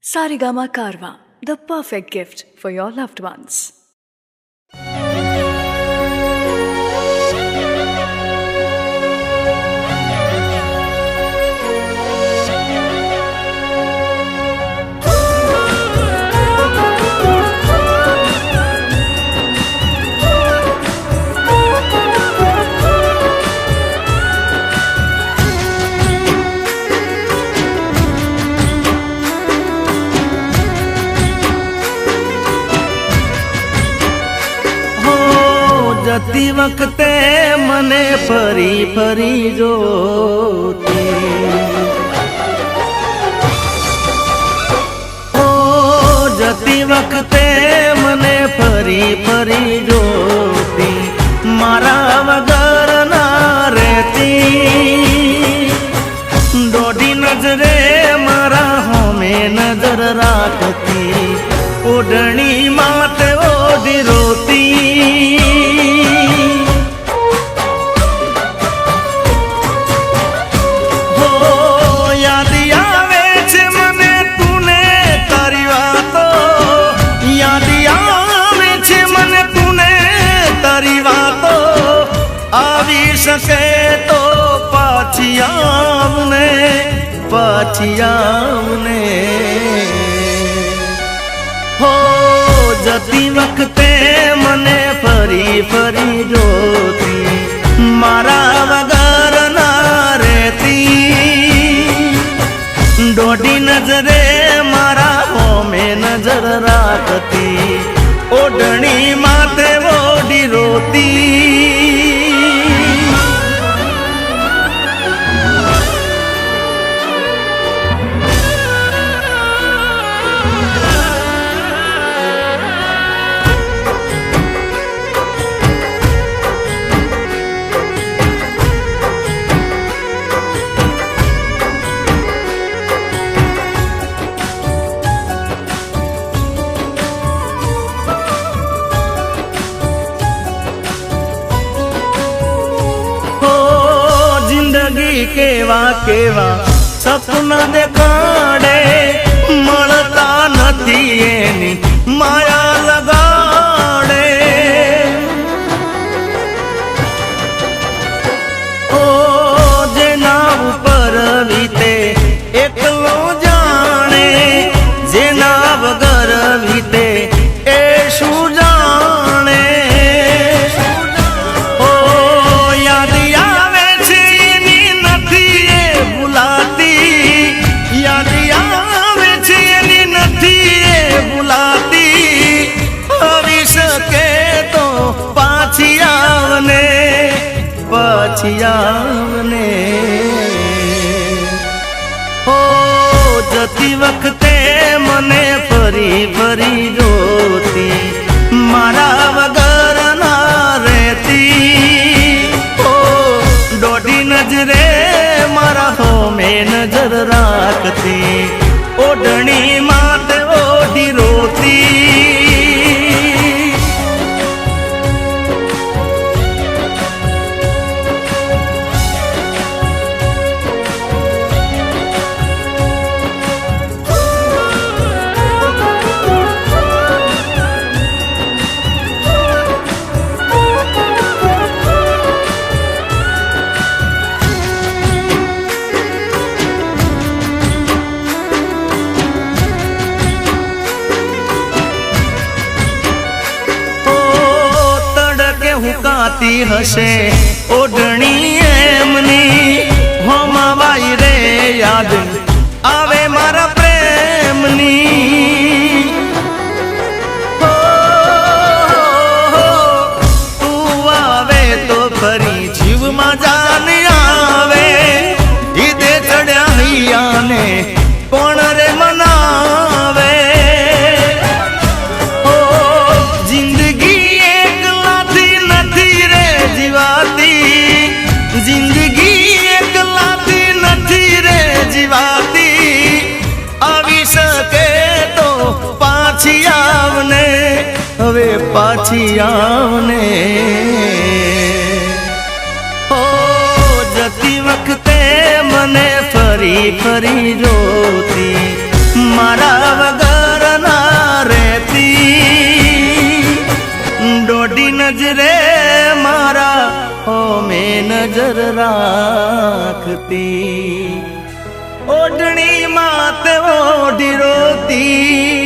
Sarigama Karwa, the perfect gift for your loved ones. जती वक्ते मने फरी फरी जोती ओ जती वक्ते मने फरी फरी जोती मारा वगर ना रहती दोडी नजरे मारा होमे नजर राखती ओढ़नी माते ओढ़ी रोती सके तो पाछियावने हो जती वक्ते मने फरी फरी जोती मारा वगर ना रहती दोडी नजरे मारा होमे नजर राखती ओढ़नी माथे ओढ़ी रोती केवा केवा सपना देखाड़े मळता नथी एनी माया लगाड़े ओ जेना ऊपर वीते एकलो जाने जेना वगर वीते ए शू जाने ओ याद पाछियावने हो जती वक्ते मने फरी फरी जोती मारा वगर ना रहती हो दोडी नजरे मारा होमे नजर राखती ओढ़नी माथे ओढ़ी रोती हुकाती हसे ओढ़नी एमनी होमावाई रे याद आवे मारा प्रेमनी हो, तू आवे तो फरी जीव मा जान आवे ईदे चढ़या हैया ने कोण रे मनावे जिंदगी एक लाती नथी रे जीवाती आवी सके तो पाछी आवने हवे पाछी आवने हो जती वक्ते मने फरी फरी जोती मारा નજરે મારા ઓમે નજર રાખતી, ઓઢણી માત ઓઢી રોતી